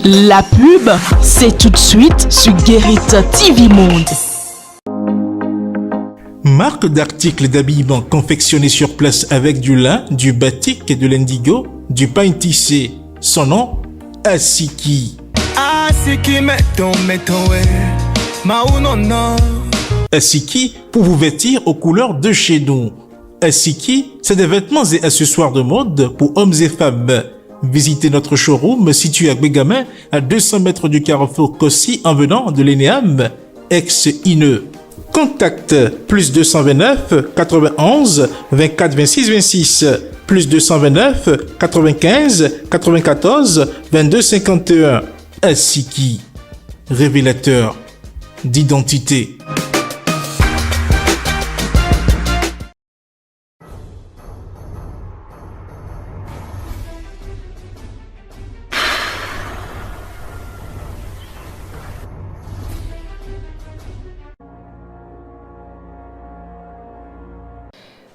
La pub, c'est tout de suite sur Guérit TV Monde. Marque d'articles d'habillement confectionnés sur place avec du lin, du batik et de l'indigo, du pain tissé. Son nom, Asiki. Asiki pour vous vêtir aux couleurs de chez nous. Asiki, c'est des vêtements et accessoires de mode pour hommes et femmes. Visitez notre showroom situé à Bégamin, à 200 mètres du carrefour Kossi en venant de l'ENEAM, ex-INE. Contact plus 229 91 24 26 26 plus 229 95 94 22 51. Asiki, révélateur d'identité.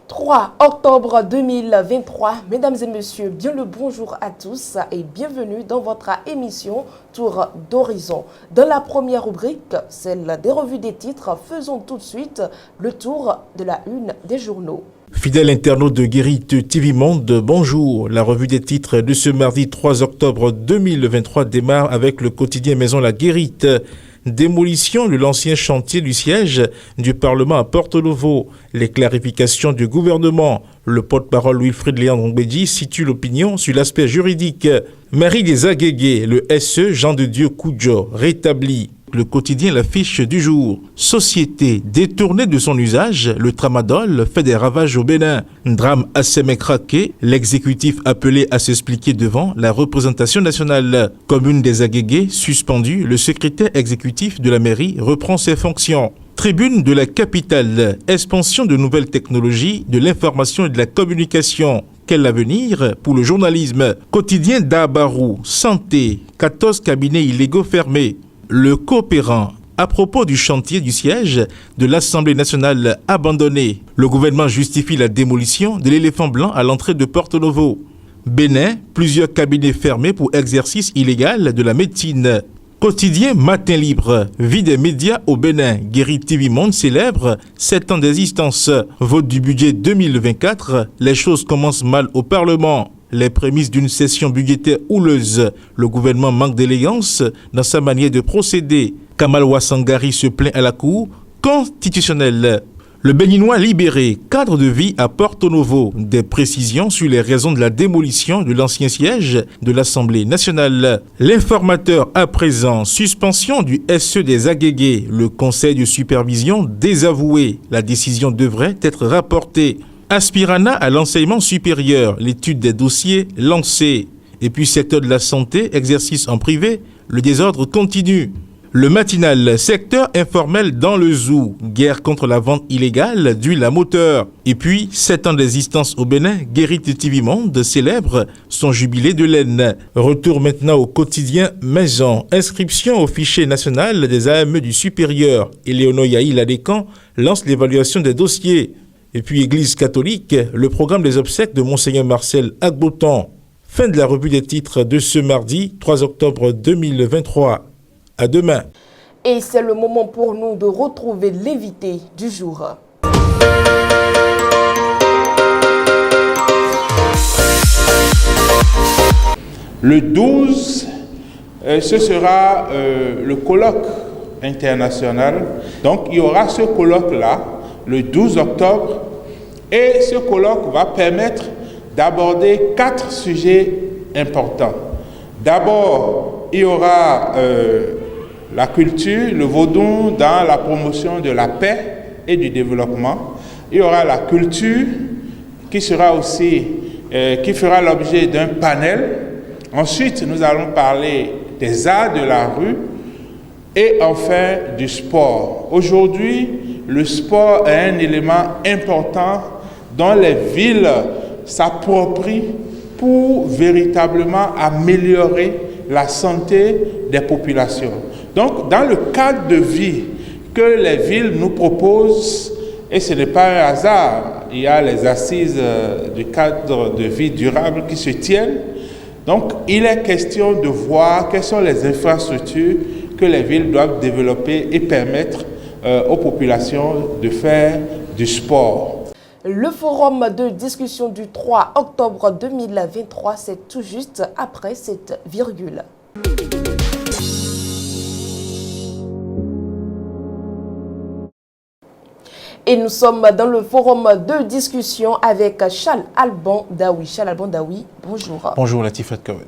« 3 octobre 2023, mesdames et messieurs, bien le bonjour à tous et bienvenue dans votre émission Tour d'Horizon. Dans la première rubrique, celle des revues des titres, faisons tout de suite le tour de la une des journaux. Fidèle internaute de Guérit TV Monde, bonjour. La revue des titres de ce mardi 3 octobre 2023 démarre avec le quotidien Maison La Guérite. Démolition de l'ancien chantier du siège du Parlement à Porto-Novo. Les clarifications du gouvernement. Le porte-parole Wilfried Léandre Ngbedi situe l'opinion sur l'aspect juridique. Mairie des Agégués, le SE Jean de Dieu Koudjo rétabli. Le quotidien l'affiche du jour. Société détournée de son usage, le tramadol fait des ravages au Bénin. Drame assez craqué, l'exécutif appelé à s'expliquer devant la représentation nationale. Commune des Agégués suspendue, le secrétaire exécutif de la mairie reprend ses fonctions. Tribune de la capitale, expansion de nouvelles technologies, de l'information et de la communication. Quel avenir pour le journalisme? Quotidien d'Abarou, santé, 14 cabinets illégaux fermés. Le coopérant, à propos du chantier du siège de l'Assemblée nationale abandonné, le gouvernement justifie la démolition de l'éléphant blanc à l'entrée de Porto-Novo. Bénin, plusieurs cabinets fermés pour exercice illégal de la médecine. Quotidien Matin Libre, vie des médias au Bénin. Guérit TV Monde célèbre 7 ans d'existence. Vote du budget 2024, les choses commencent mal au Parlement. Les prémices d'une session budgétaire houleuse. Le gouvernement manque d'élégance dans sa manière de procéder. Kamal Ouassangari se plaint à la Cour constitutionnelle. Le Béninois libéré, cadre de vie à Porto-Novo. Des précisions sur les raisons de la démolition de l'ancien siège de l'Assemblée nationale. L'informateur à présent, suspension du SE des Agégués. Le conseil de supervision désavoué. La décision devrait être rapportée. Aspirana à l'enseignement supérieur, l'étude des dossiers lancée. Et puis secteur de la santé, exercice en privé, le désordre continue. Le matinal, secteur informel dans le zoo, guerre contre la vente illégale d'huile à moteur. Et puis, 7 ans d'existence au Bénin, Guérit TV Monde célèbre son jubilé de laine. Retour maintenant au quotidien Maison. Inscription au fichier national des AME du supérieur. Éléonore Yahi Ladécan lance l'évaluation des dossiers. Et puis Église catholique, le programme des obsèques de Monseigneur Marcel Agboton. Fin de la revue des titres de ce mardi 3 octobre 2023. À demain. Et c'est le moment pour nous de retrouver l'invité du jour. Le 12, ce sera le colloque international. Donc il y aura ce colloque-là le 12 octobre, et ce colloque va permettre d'aborder 4 sujets importants. D'abord, il y aura la culture, le vaudou dans la promotion de la paix et du développement. Il y aura la culture qui sera aussi, qui fera l'objet d'un panel. Ensuite, nous allons parler des arts de la rue et enfin du sport. Aujourd'hui, le sport est un élément important dont les villes s'approprient pour véritablement améliorer la santé des populations. Donc, dans le cadre de vie que les villes nous proposent, et ce n'est pas un hasard, il y a les assises du cadre de vie durable qui se tiennent. Donc, il est question de voir quelles sont les infrastructures que les villes doivent développer et permettre aux populations de faire du sport. Le forum de discussion du 3 octobre 2023, c'est tout juste après cette virgule. Et nous sommes dans le forum de discussion avec Charles Alban Daoui. Charles Alban Daoui, bonjour. Bonjour Latifat Kawed.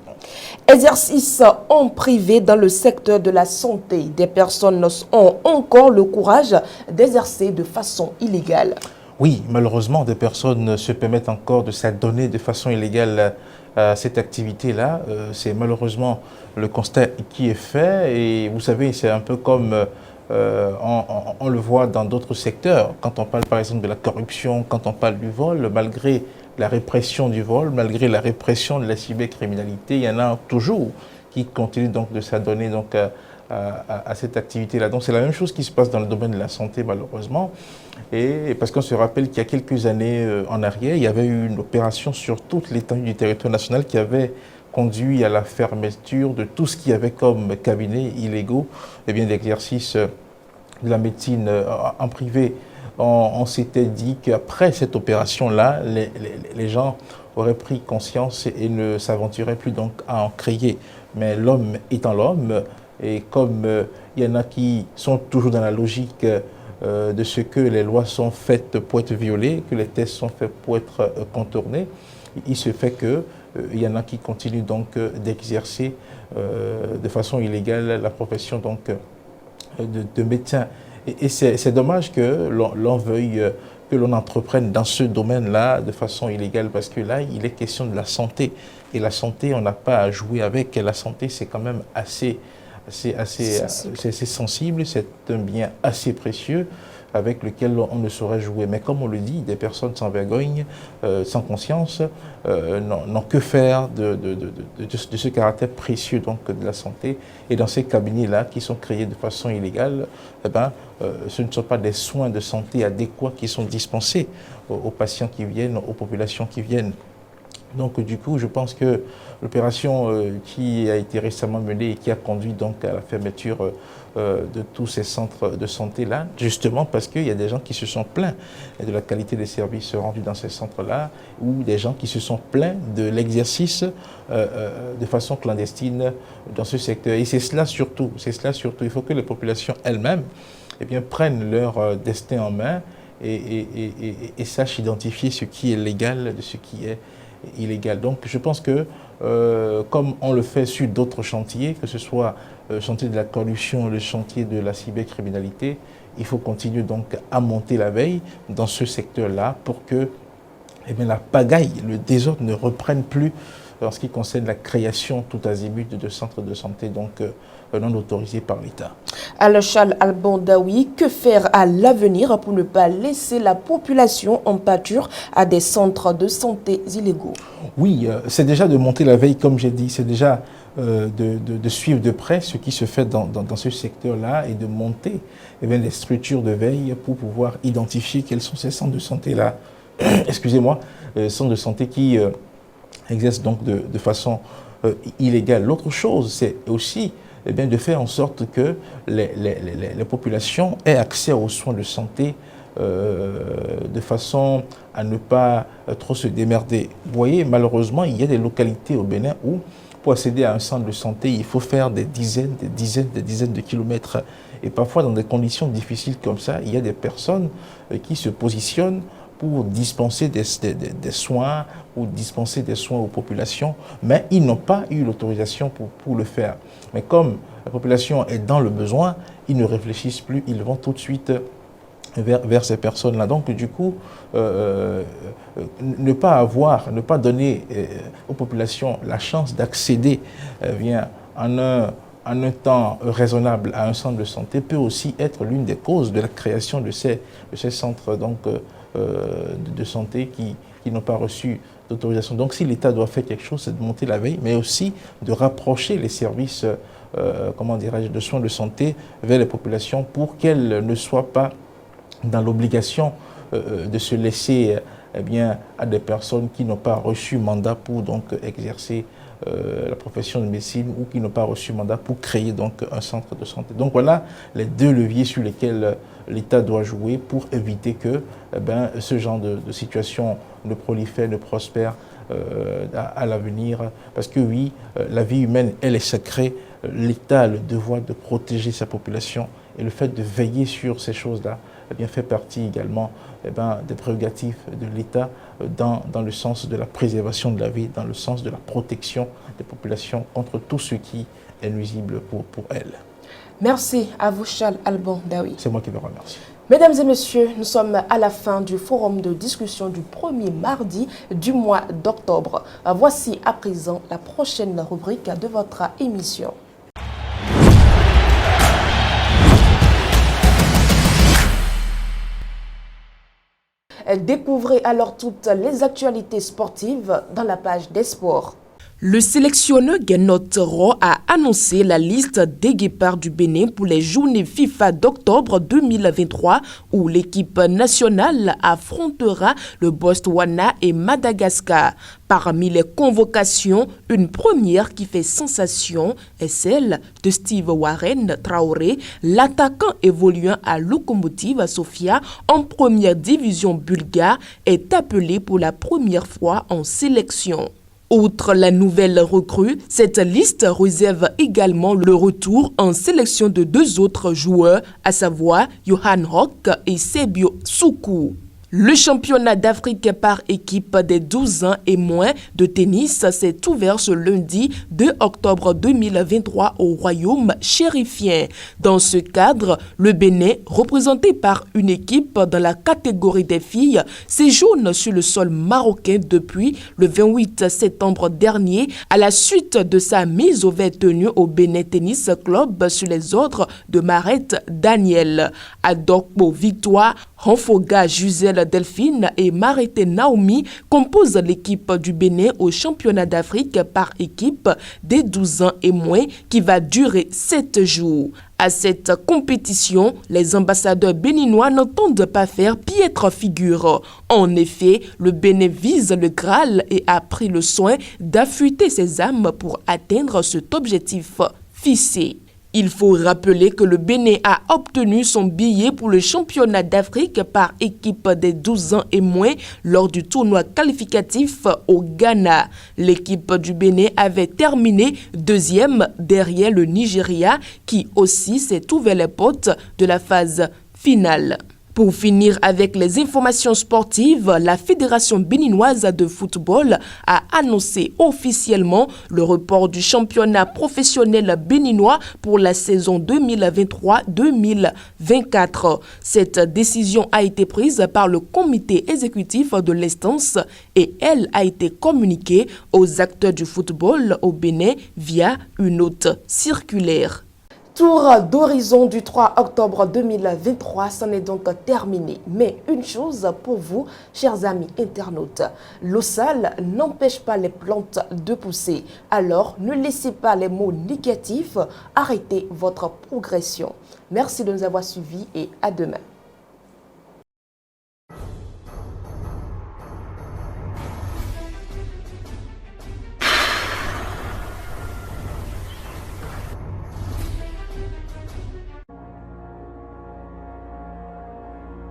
Exercice en privé dans le secteur de la santé. Des personnes ont encore le courage d'exercer de façon illégale. Oui, malheureusement, des personnes se permettent encore de s'adonner de façon illégale à cette activité-là. C'est malheureusement le constat qui est fait. Et vous savez, c'est un peu comme on le voit dans d'autres secteurs. Quand on parle par exemple de la corruption, quand on parle du vol, malgré la répression du vol, malgré la répression de la cybercriminalité, il y en a toujours qui continuent donc de s'adonner donc à cette activité-là. Donc c'est la même chose qui se passe dans le domaine de la santé malheureusement. Et parce qu'on se rappelle qu'il y a quelques années en arrière, il y avait eu une opération sur toute l'étendue du territoire national qui avait conduit à la fermeture de tout ce qu'il y avait comme cabinets illégaux d'exercice de la médecine en privé. On s'était dit qu'après cette opération-là, les gens auraient pris conscience et ne s'aventuraient plus donc à en créer. Mais l'homme étant l'homme, et comme il y en a qui sont toujours dans la logique de ce que les lois sont faites pour être violées, que les tests sont faits pour être contournés, il se fait que il y en a qui continuent donc d'exercer de façon illégale la profession donc de médecin. Et c'est dommage que l'on veuille que l'on entreprenne dans ce domaine-là de façon illégale, parce que là, il est question de la santé. Et la santé, on n'a pas à jouer avec. Et la santé, c'est quand même assez sensible, c'est un bien assez précieux avec lequel on ne saurait jouer. Mais comme on le dit, des personnes sans vergogne, sans conscience, n'ont que faire de ce caractère précieux donc, de la santé. Et dans ces cabinets-là, qui sont créés de façon illégale, ce ne sont pas des soins de santé adéquats qui sont dispensés aux patients qui viennent, aux populations qui viennent. Donc du coup, je pense que l'opération qui a été récemment menée et qui a conduit donc à la fermeture de tous ces centres de santé-là, justement parce qu'il y a des gens qui se sont plaints de la qualité des services rendus dans ces centres-là, ou des gens qui se sont plaints de l'exercice de façon clandestine dans ce secteur. Et c'est cela surtout, il faut que les populations elles-mêmes prennent leur destin en main et sachent identifier ce qui est légal de ce qui est illégal. Donc je pense que comme on le fait sur d'autres chantiers, que ce soit le chantier de la corruption, le chantier de la cybercriminalité, il faut continuer donc à monter la veille dans ce secteur-là pour que la pagaille, le désordre ne reprenne plus en ce qui concerne la création tout azimut de centres de santé donc non autorisés par l'État. Alors Charles Alban Daoui, que faire à l'avenir pour ne pas laisser la population en pâture à des centres de santé illégaux? Oui, c'est déjà de monter la veille, comme j'ai dit, c'est déjà de suivre de près ce qui se fait dans ce secteur-là et de monter les structures de veille pour pouvoir identifier quels sont ces centres de santé-là, excusez-moi, centres de santé qui exercent donc de façon illégale. L'autre chose, c'est aussi de faire en sorte que les populations aient accès aux soins de santé de façon à ne pas trop se démerder. Vous voyez, malheureusement, il y a des localités au Bénin où, pour accéder à un centre de santé, il faut faire des dizaines de kilomètres. Et parfois, dans des conditions difficiles comme ça, il y a des personnes qui se positionnent pour dispenser des soins, ou dispenser des soins aux populations, mais ils n'ont pas eu l'autorisation pour le faire. Mais comme la population est dans le besoin, ils ne réfléchissent plus, ils vont tout de suite vers ces personnes-là. Donc du coup, ne pas donner aux populations la chance d'accéder en un temps raisonnable à un centre de santé peut aussi être l'une des causes de la création de ces centres donc, de santé qui n'ont pas reçu d'autorisation. Donc si l'État doit faire quelque chose, c'est de monter la veille, mais aussi de rapprocher les services de soins de santé vers les populations pour qu'elles ne soient pas dans l'obligation de se laisser à des personnes qui n'ont pas reçu mandat pour donc exercer la profession de médecine ou qui n'ont pas reçu mandat pour créer donc un centre de santé. Donc voilà les deux leviers sur lesquels l'État doit jouer pour éviter que ce genre de situation ne prolifère, ne prospère à l'avenir. Parce que oui, la vie humaine, elle est sacrée. L'État a le devoir de protéger sa population et le fait de veiller sur ces choses-là fait partie également des prérogatives de l'État dans le sens de la préservation de la vie, dans le sens de la protection des populations contre tout ce qui est nuisible pour elles. Merci à vous, Charles Alban Daoui. C'est moi qui vous remercie. Mesdames et messieurs, nous sommes à la fin du forum de discussion du premier mardi du mois d'octobre. Voici à présent la prochaine rubrique de votre émission. Découvrez alors toutes les actualités sportives dans la page des sports. Le sélectionneur Guénot Ro a annoncé la liste des guépards du Bénin pour les journées FIFA d'octobre 2023 où l'équipe nationale affrontera le Botswana et Madagascar. Parmi les convocations, une première qui fait sensation est celle de Steve Warren Traoré, l'attaquant évoluant à Lokomotiv Sofia en première division bulgare, est appelé pour la première fois en sélection. Outre la nouvelle recrue, cette liste réserve également le retour en sélection de deux autres joueurs, à savoir Johan Rock et Sebio Soukou. Le championnat d'Afrique par équipe des 12 ans et moins de tennis s'est ouvert ce lundi 2 octobre 2023 au Royaume chérifien. Dans ce cadre, le Bénin, représenté par une équipe dans la catégorie des filles, séjourne sur le sol marocain depuis le 28 septembre dernier à la suite de sa mise au vert tenue au Bénin Tennis Club sur les ordres de Marette Daniel. À Dokpo Victoire, Renfoga Jusel Delphine et Marete Naomi composent l'équipe du Bénin au championnat d'Afrique par équipe des 12 ans et moins qui va durer 7 jours. À cette compétition, les ambassadeurs béninois n'entendent pas faire piètre figure. En effet, le Bénin vise le Graal et a pris le soin d'affûter ses armes pour atteindre cet objectif fixé. Il faut rappeler que le Bénin a obtenu son billet pour le championnat d'Afrique par équipe des 12 ans et moins lors du tournoi qualificatif au Ghana. L'équipe du Bénin avait terminé deuxième derrière le Nigeria qui aussi s'est ouvert les portes de la phase finale. Pour finir avec les informations sportives, la Fédération béninoise de football a annoncé officiellement le report du championnat professionnel béninois pour la saison 2023-2024. Cette décision a été prise par le comité exécutif de l'instance et elle a été communiquée aux acteurs du football au Bénin via une note circulaire. Tour d'horizon du 3 octobre 2023, c'en est donc terminé. Mais une chose pour vous, chers amis internautes, l'eau sale n'empêche pas les plantes de pousser. Alors, ne laissez pas les mots négatifs arrêter votre progression. Merci de nous avoir suivis et à demain.